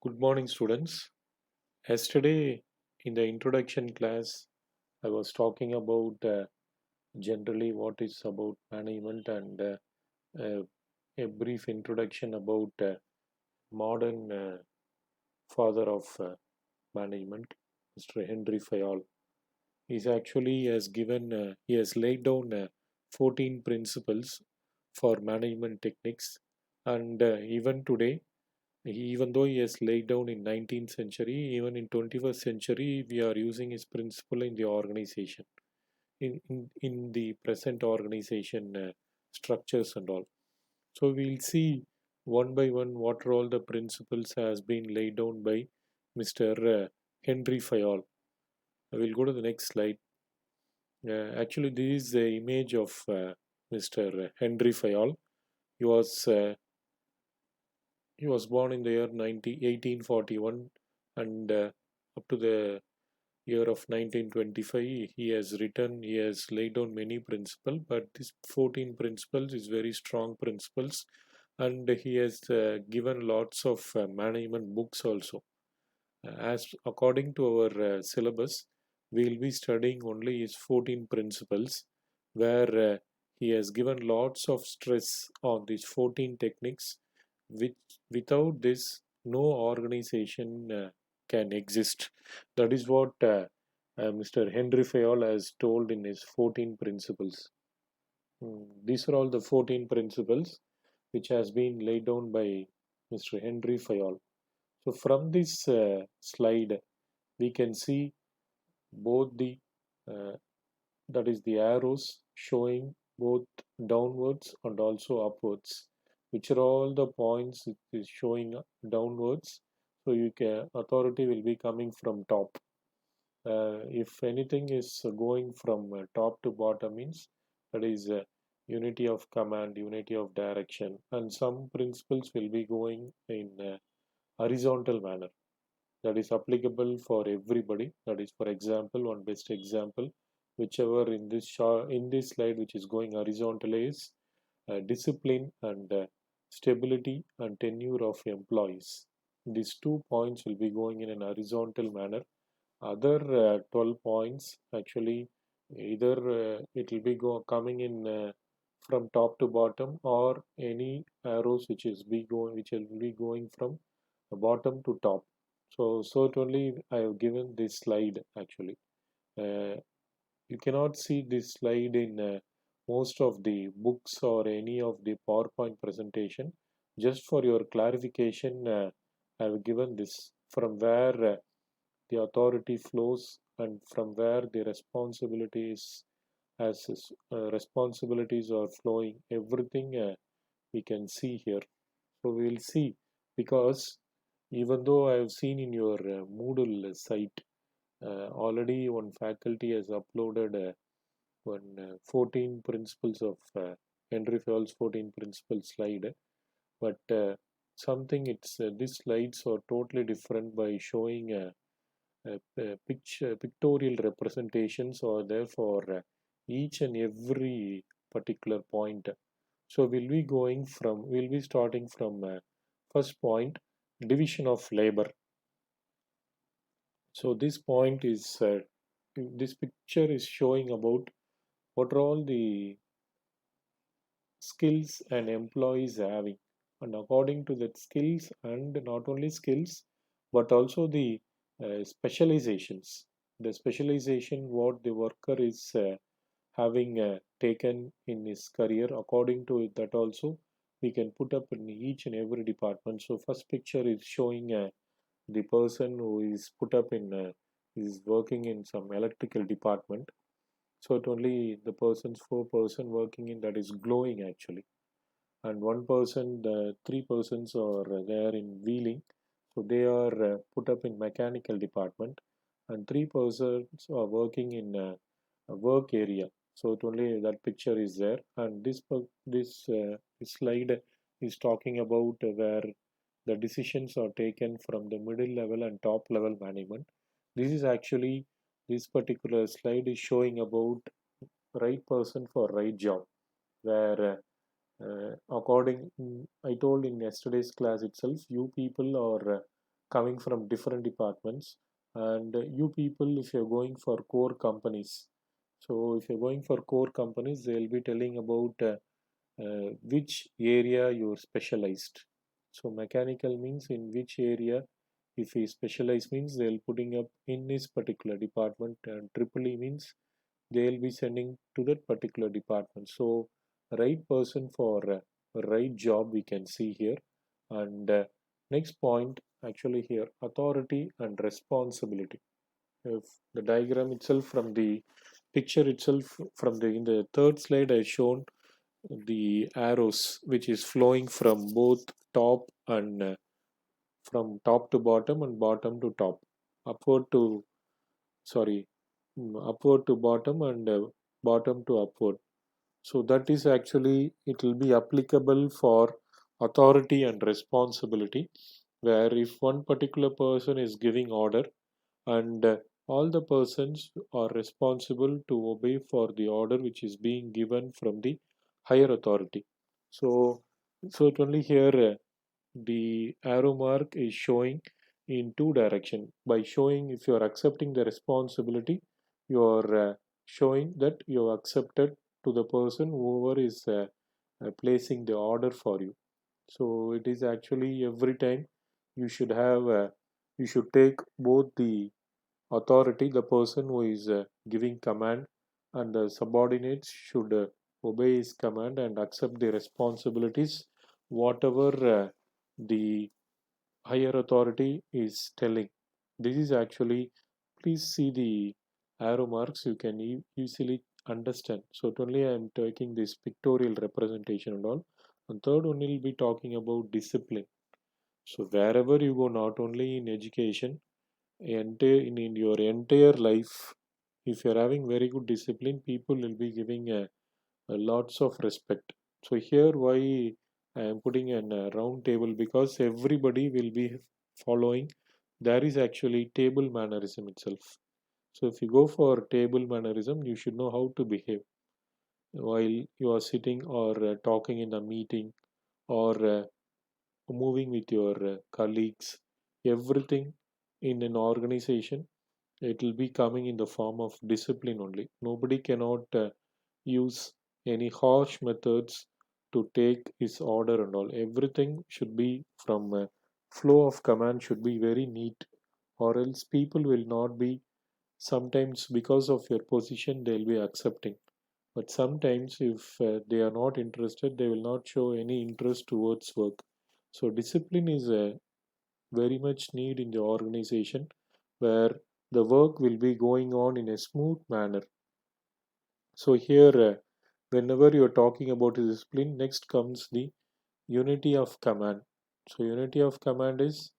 Good morning, students. Yesterday, in the introduction class, I was talking about generally what is about management and uh, a brief introduction about modern father of management, Mr. Henry Fayol. He has laid down 14 principles for management techniques, and even today, even though he has laid down in 19th century, even in 21st century, we are using his principle in the organization, in the present organization structures and all. So we'll see one by one what are all the principles has been laid down by Mr. Henry Fayol. I will go to the next slide. Actually, this is the image of Mr. Henry Fayol. He was uh, he was born in the year 1841, and up to the year of 1925 he has laid down many principles, but this 14 principles is very strong principles, and he has given lots of management books also. As according to our syllabus, we will be studying only his 14 principles, where he has given lots of stress on these 14 techniques, which without this, no organization can exist. That is what Mr. Henry Fayol has told in his 14 principles. These are all the 14 principles which has been laid down by Mr. Henry Fayol. So from this slide, we can see both the uh, that is the arrows showing both downwards and also upwards, which are all the points it is showing downwards. So you can authority will be coming from top. If anything is going from top to bottom, means that is unity of command, unity of direction, and some principles will be going in horizontal manner, that is applicable for everybody. That is, for example, one best example, whichever in in this slide which is going horizontally is discipline and stability and tenure of employees. These 2 points will be going in an horizontal manner. Other 12 points actually either it will be coming in from top to bottom, or any arrows which will be going from bottom to top. So certainly I have given this slide actually. Uh, you cannot see this slide in most of the books or any of the PowerPoint presentation. Just for your clarification, I have given this from where the authority flows and from where the responsibilities are flowing. Everything we can see here. So we will see, because even though I have seen in your Moodle site, already one faculty has uploaded one 14 principles of Henry Fayol's 14 principles slide, but something it's these slides are totally different by showing pictorial representations are there for each and every particular point. So we'll be starting from first point, division of labor. So this point is this picture is showing about what are all the skills and employees having, and according to that skills, and not only skills but also the specializations, the specialization what the worker is having taken in his career, according to it, that also we can put up in each and every department. So first picture is showing the person who is put up in is working in some electrical department. So it only the persons, four-person working in that is glowing actually, and one person, the three persons are there in wheeling, so they are put up in mechanical department, and three persons are working in a work area. So it only that picture is there, and this slide is talking about where the decisions are taken from the middle level and top level management. This is actually, this particular slide is showing about right person for right job, where I told in yesterday's class itself, you people are coming from different departments. And you people, if you're going for core companies, so if you're going for core companies, they'll be telling about which area you're specialized. So mechanical means in which area. If he specialized means they'll putting up in this particular department, and triple E means they'll be sending to that particular department. So right person for right job we can see here. And next point actually here, authority and responsibility. If the diagram itself from the picture itself from the in the third slide I shown the arrows which is flowing from both top and from top to bottom and bottom to top, upward to sorry upward to bottom and bottom to upward. So that is actually it will be applicable for authority and responsibility, where if one particular person is giving order and all the persons are responsible to obey for the order which is being given from the higher authority. So certainly here the arrow mark is showing in two direction. By showing if you are accepting the responsibility, you are showing that you have accepted to the person whoever is placing the order for you. So it is actually every time you should have you should take both the authority, the person who is giving command, and the subordinates should obey his command and accept the responsibilities whatever the higher authority is telling. This is actually, please see the arrow marks, you can easily understand. So only I am taking this pictorial representation and all. And third one will be talking about discipline. So wherever you go, not only in education, in your entire life, if you're having very good discipline, people will be giving a lots of respect. So here why I am putting an round table, because everybody will be following. There is actually table mannerism itself. So if you go for table mannerism, you should know how to behave while you are sitting or talking in a meeting or moving with your colleagues. Everything in an organization, it will be coming in the form of discipline only. Nobody cannot use any harsh methods to take his order and all. Everything should be from flow of command should be very neat, or else people will not be. Sometimes because of your position, they'll be accepting. But sometimes if they are not interested, they will not show any interest towards work. So discipline is very much need in the organization, where the work will be going on in a smooth manner. So here, whenever you're talking about discipline, next comes the unity of command. So unity of command is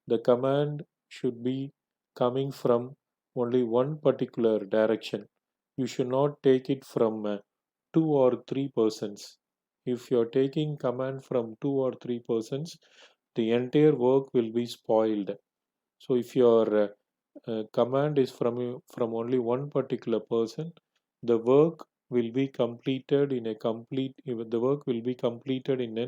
the command should be coming from only one particular direction. You should not take it from two or three persons. If you're taking command from two or three persons, the entire work will be spoiled. So if your command is from only one particular person, the work will be completed in a complete. The work will be completed in a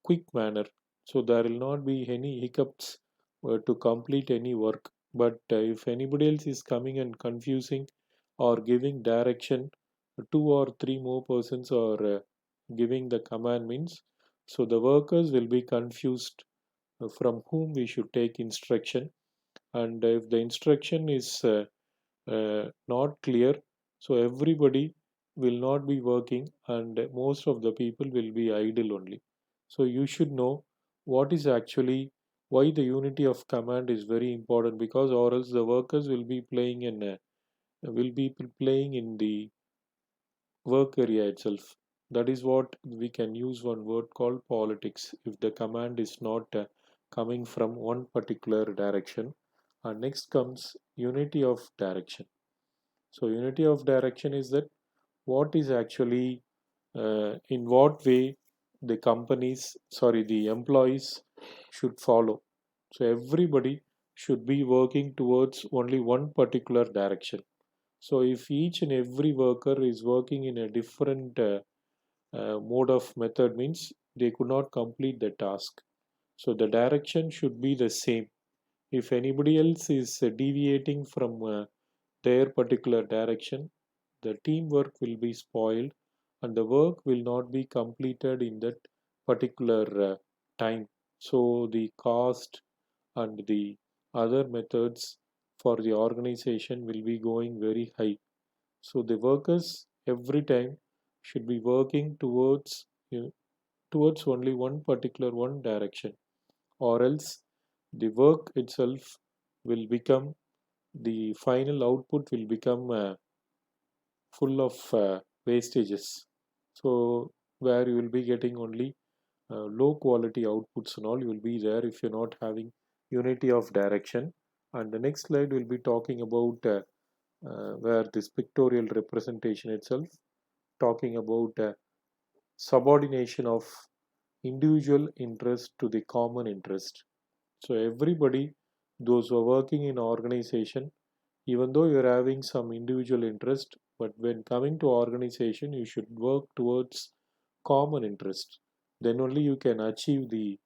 quick manner. So there will not be any hiccups to complete any work. But if anybody else is coming and confusing or giving direction, two or three more persons are giving the command means, so the workers will be confused from whom we should take instruction. And if the instruction is not clear, so everybody will not be working and most of the people will be idle only. So you should know what is actually why the unity of command is very important, because or else the workers will be playing in the work area itself. That is what we can use one word called politics if the command is not coming from one particular direction. And next comes unity of direction. So unity of direction is that what is actually in what way the employees should follow. So everybody should be working towards only one particular direction. So if each and every worker is working in a different mode of method means they could not complete the task. So the direction should be the same. If anybody else is deviating from their particular direction, the teamwork will be spoiled and the work will not be completed in that particular time. So the cost and the other methods for the organization will be going very high. So the workers every time should be working towards only one particular one direction, or else the work itself will become, the final output will become full of wastages. So where you will be getting only low quality outputs and all, you will be there if you're not having unity of direction. And the next slide will be talking about where this pictorial representation itself talking about subordination of individual interest to the common interest. So everybody, those who are working in organization, even though you're having some individual interest, but when coming to organization, you should work towards common interest. Then only you can achieve the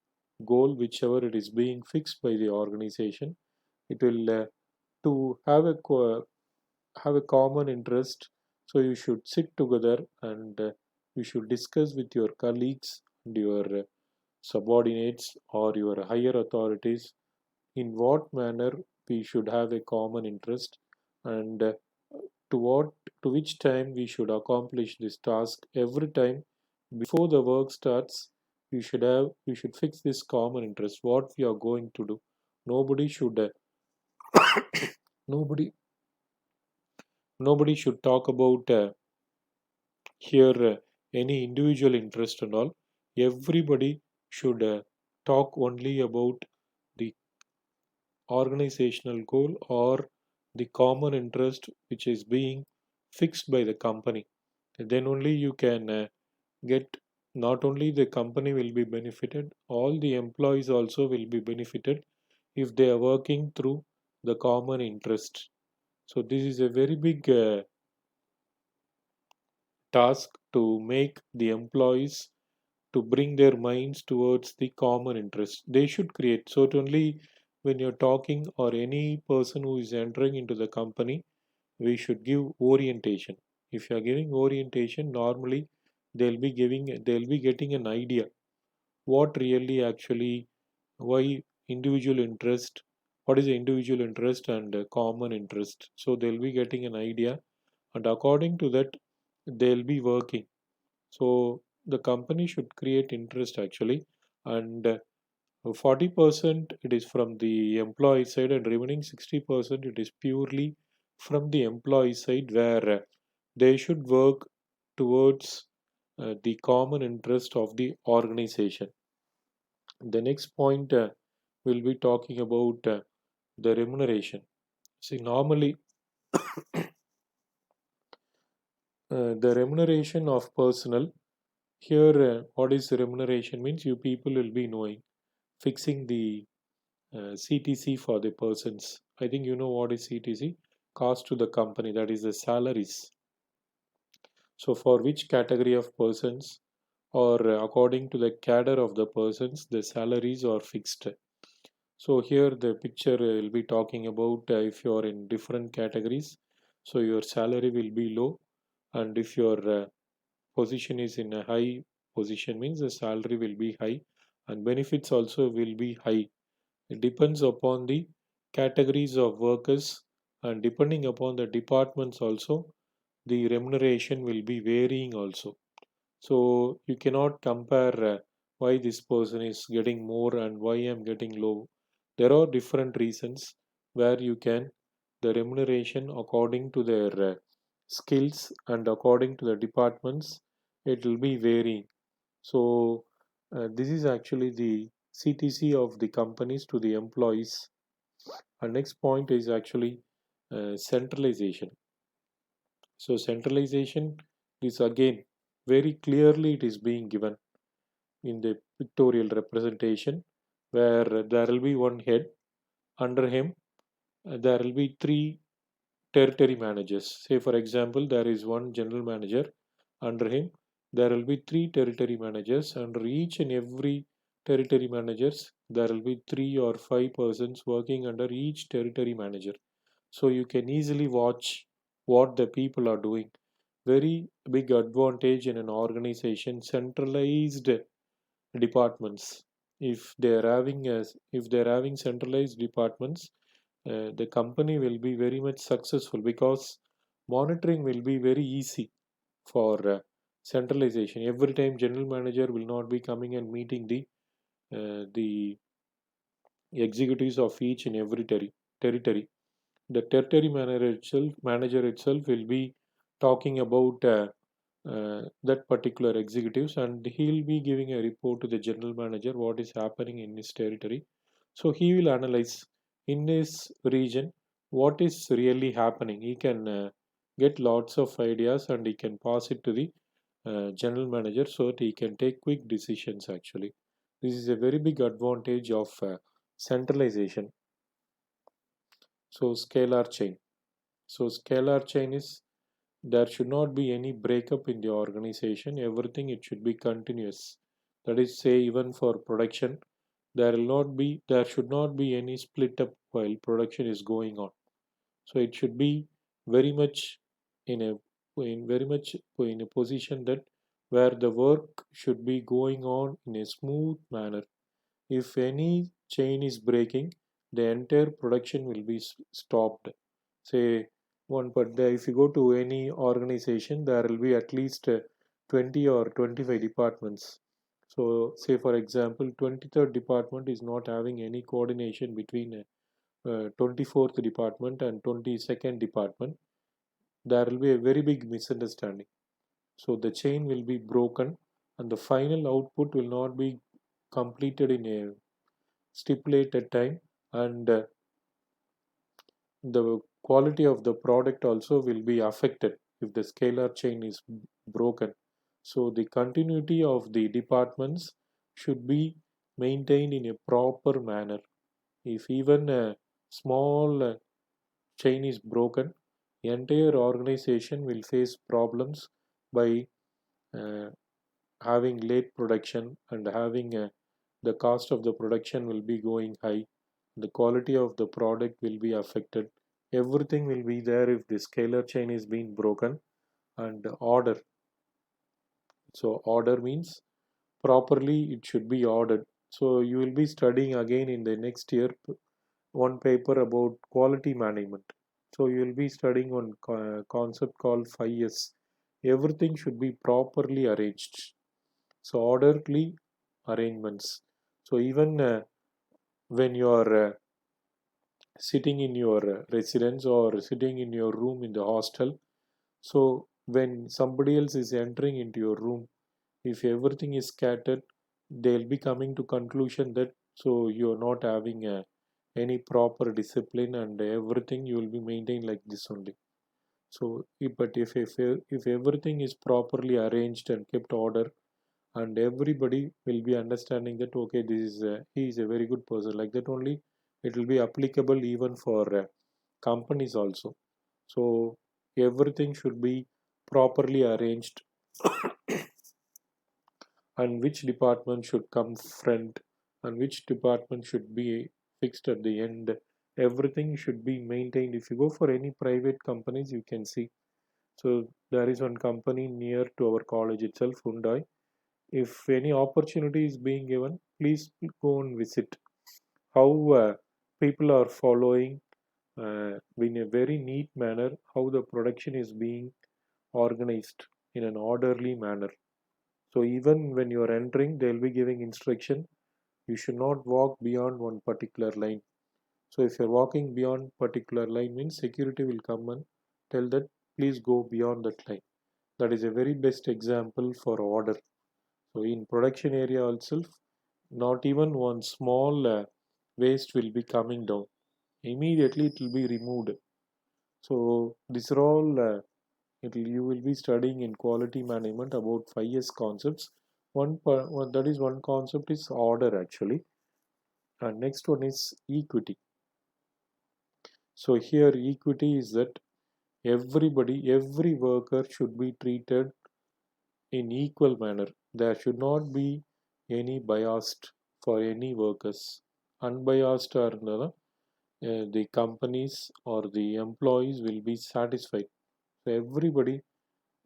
goal, whichever it is being fixed by the organization. It will to have a common interest. So you should sit together and you should discuss with your colleagues and your subordinates or your higher authorities in what manner we should have a common interest, and to what to which time we should accomplish this task. Every time before the work starts, we should fix this common interest, what we are going to do. Nobody should nobody nobody should talk about here any individual interest and all. Everybody should talk only about the organizational goal or the common interest which is being fixed by the company. Then only you can get, not only the company will be benefited, all the employees also will be benefited if they are working through the common interest. So this is a very big task to make the employees to bring their minds towards the common interest. They should create. Certainly, when you're talking or any person who is entering into the company, we should give orientation. If you are giving orientation, normally they'll be getting an idea what really actually, why individual interest, what is the individual interest and common interest. So they'll be getting an idea, and according to that, they'll be working. So the company should create interest actually, and 40% it is from the employee side, and remaining 60% it is purely from the employee side, where they should work towards the common interest of the organization. The next point we'll be talking about the remuneration. See, normally the remuneration of personnel here, what is remuneration means, you people will be knowing fixing the CTC for the persons. I think you know what is CTC, cost to the company, that is the salaries. So for which category of persons, or according to the cadre of the persons, the salaries are fixed. So here the picture will be talking about if you are in different categories, so your salary will be low, and if your position is in a high position means the salary will be high, and benefits also will be high. It depends upon the categories of workers, and depending upon the departments also, the remuneration will be varying also. So you cannot compare why this person is getting more and why I'm getting low. There are different reasons where you can, the remuneration according to their skills and according to the departments, it will be varying. So this is actually the CTC of the companies to the employees. And next point is actually centralization. So centralization is again very clearly it is being given in the pictorial representation, where there will be one head, under him there will be three territory managers. Say for example, there is one general manager, under him there will be three territory managers. Under each and every territory managers there will be 3 or 5 persons working under each territory manager. So you can easily watch what the people are doing. Very big advantage in an organization, centralized departments. If they're having centralized departments, the company will be very much successful because monitoring will be very easy for centralization. Every time general manager will not be coming and meeting the executives of each and every territory. The territory manager itself will be talking about that particular executives, and he'll be giving a report to the general manager what is happening in his territory. So he will analyze in his region what is really happening. He can get lots of ideas and he can pass it to the general manager so that he can take quick decisions. Actually, this is a very big advantage of centralization. So scalar chain. So scalar chain is, there should not be any breakup in the organization. Everything it should be continuous. That is, say, even for production, there should not be any split up while production is going on. So it should be very much in a very much in a position that where the work should be going on in a smooth manner. If any chain is breaking, the entire production will be stopped. Say if you go to any organization, there will be at least 20 or 25 departments. So, say for example, 23rd department is not having any coordination between 24th department and 22nd department. There will be a very big misunderstanding. So the chain will be broken, and the final output will not be completed in a stipulated time, and the quality of the product also will be affected if the scalar chain is broken. So the continuity of the departments should be maintained in a proper manner. If even a small chain is broken, the entire organization will face problems by uh, having late production and having the cost of the production will be going high. The quality of the product will be affected. Everything will be there if the scalar chain is being broken. And order, so order means properly it should be ordered. So you will be studying again in the next year one paper about quality management. So you will be studying one concept called 5S. Everything should be properly arranged. So orderly arrangements. So even when you are sitting in your residence or sitting in your room in the hostel, so when somebody else is entering into your room, if everything is scattered, they'll be coming to conclusion that so you're not having any proper discipline and everything you will be maintained like this only. So but if everything is properly arranged and kept order, and everybody will be understanding that okay, this is he is a very good person, like that only it will be applicable even for companies also. So everything should be properly arranged and which department should come front and which department should be fixed at the end. Everything should be maintained. If you go for any private companies, you can see. So there is one company near to our college itself, Hyundai. If any opportunity is being given, please go and visit. How people are following in a very neat manner, how the production is being organized in an orderly manner. So even when you are entering, they will be giving instruction. You should not walk beyond one particular line. So if you're walking beyond particular line means security will come and tell that please go beyond that line. That is a very best example for order. So in production area itself, not even one small waste will be coming down. Immediately it will be removed. So these are all you will be studying in quality management about 5S concepts. That is one concept is order actually, and next one is equity. So here equity is that every worker should be treated in equal manner. There should not be any biased for any workers. Unbiased or the companies or the employees will be satisfied. So everybody,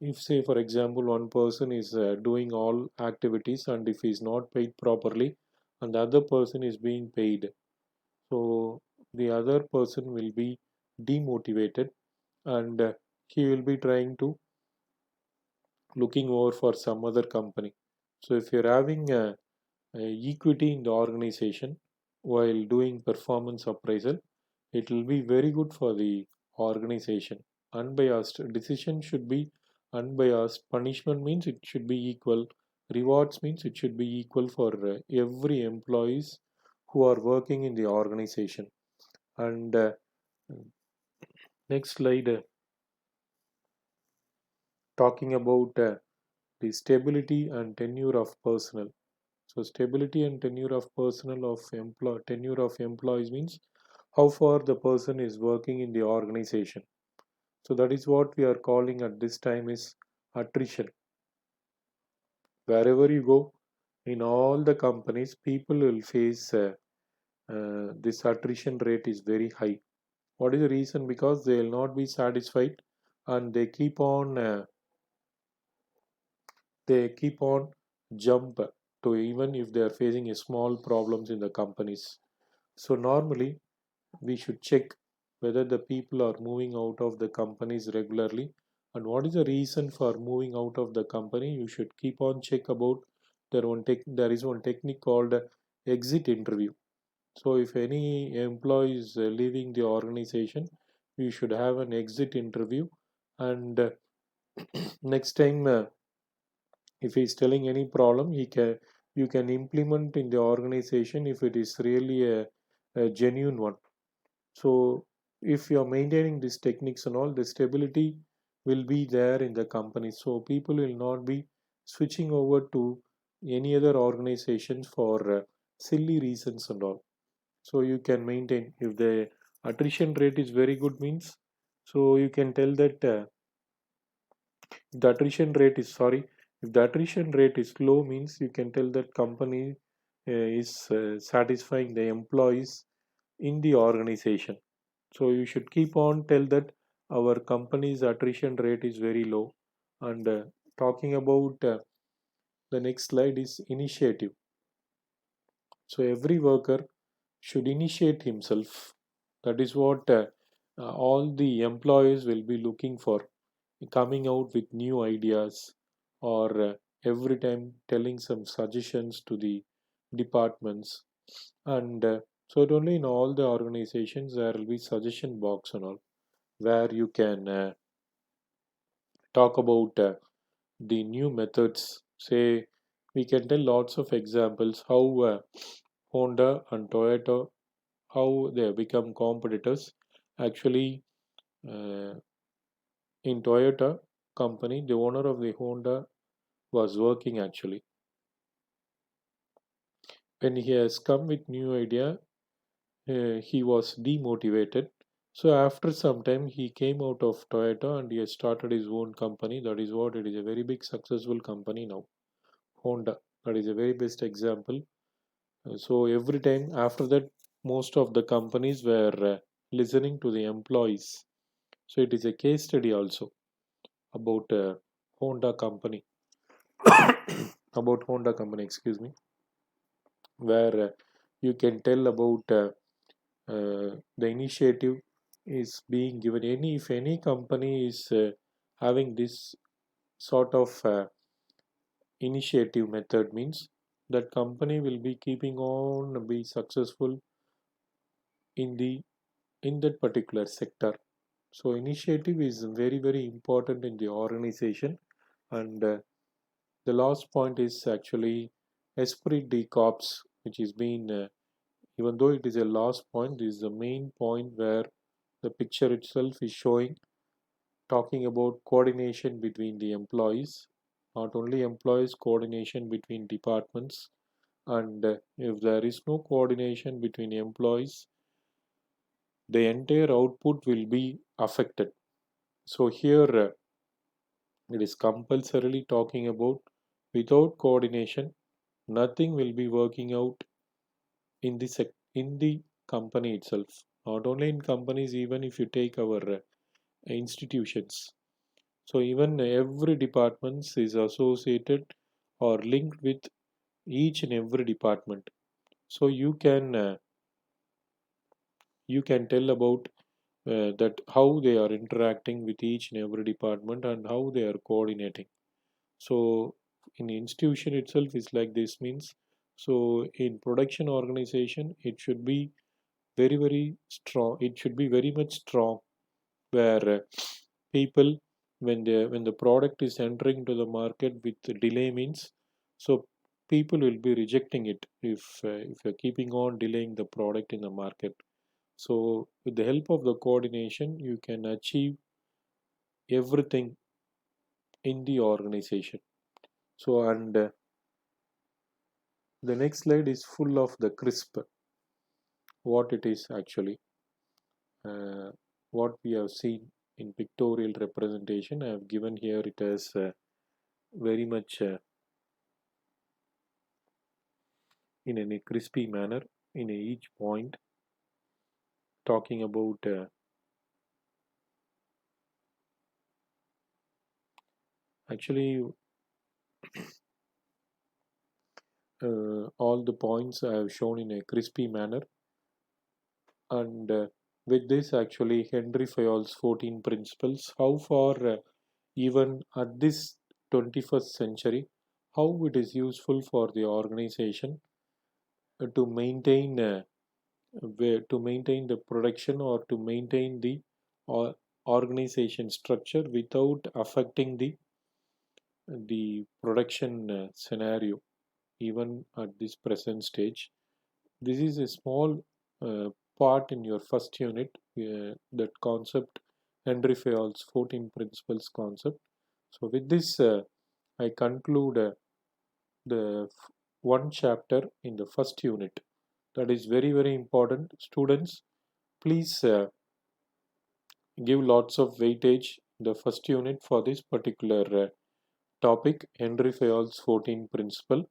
if say for example one person is doing all activities and if he is not paid properly and the other person is being paid, so the other person will be demotivated and he will be trying to looking over for some other company. So if you're having equity in the organization while doing performance appraisal, it will be very good for the organization. Unbiased decision should be unbiased. Punishment means it should be equal. Rewards means it should be equal for every employees who are working in the organization. And next slide, talking about the stability and tenure of personnel. So stability and tenure of employees means how far the person is working in the organization. So that is what we are calling at this time is attrition. Wherever you go, in all the companies, people will face this attrition rate is very high. What is the reason? Because they will not be satisfied and they keep on jump to even if they are facing a small problems in the companies. So normally we should check whether the people are moving out of the companies regularly and what is the reason for moving out of the company. You should keep on check about there is one technique called exit interview. So if any employee is leaving the organization, you should have an exit interview and next time if he is telling any problem, he can you can implement in the organization if it is really a genuine one. So if you are maintaining these techniques and all, the stability will be there in the company. So people will not be switching over to any other organizations for silly reasons and all. So you can maintain if the attrition rate is very good means. So you can tell that the attrition rate is sorry. If the attrition rate is low means you can tell that company is satisfying the employees in the organization. So you should keep on tell that our company's attrition rate is very low. And talking about the next slide is initiative. So every worker should initiate himself. That is what all the employees will be looking for, coming out with new ideas or every time telling some suggestions to the departments. And so it only in all the organizations there will be suggestion box and all where you can talk about the new methods. Say, we can tell lots of examples how Honda and Toyota, how they have become competitors. Actually, uh, in Toyota company, the owner of the Honda was working actually. When he has come with new idea, he was demotivated. So after some time, he came out of Toyota and he has started his own company. That is what it is a very big successful company now. Honda. That is a very best example. So every time after that, most of the companies were listening to the employees. So it is a case study also about Honda company, about Honda company, excuse me, where you can tell about the initiative is being given. Any if any company is having this sort of initiative method means that company will be keeping on be successful in the in that particular sector. So initiative is very important in the organization. And the last point is actually ESPRIT de corps, which is being even though it is a last point, this is the main point where the picture itself is showing, talking about coordination between the employees, not only employees, coordination between departments. And if there is no coordination between employees, the entire output will be affected. So here it is compulsorily talking about without coordination, nothing will be working out in the company itself. Not only in companies, even if you take our institutions. So even every department is associated or linked with each and every department. So you can tell about that how they are interacting with each and every department and how they are coordinating. So in institution itself is like this means, so in production organization it should be very strong, it should be very much strong, where people, when the product is entering to the market with delay means, so people will be rejecting it if you're keeping on delaying the product in the market. So with the help of the coordination you can achieve everything in the organization. So and the next slide is full of the crisp, what it is actually, uh, what we have seen in pictorial representation. I have given here it as very much in a crispy manner in each point, talking about actually all the points I have shown in a crispy manner. And with this actually Henry Fayol's 14 principles, how far even at this 21st century, how it is useful for the organization to maintain to maintain the production or to maintain the or organization structure without affecting the production scenario even at this present stage. This is a small part in your first unit, that concept, Henry Fayol's 14 principles concept. So with this I conclude the one chapter in the first unit. That is very important. Students, please give lots of weightage the first unit for this particular topic, Henry Fayol's 14 principle,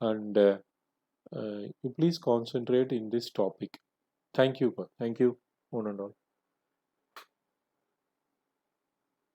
and you please concentrate in this topic. Thank you. Thank you, one and all.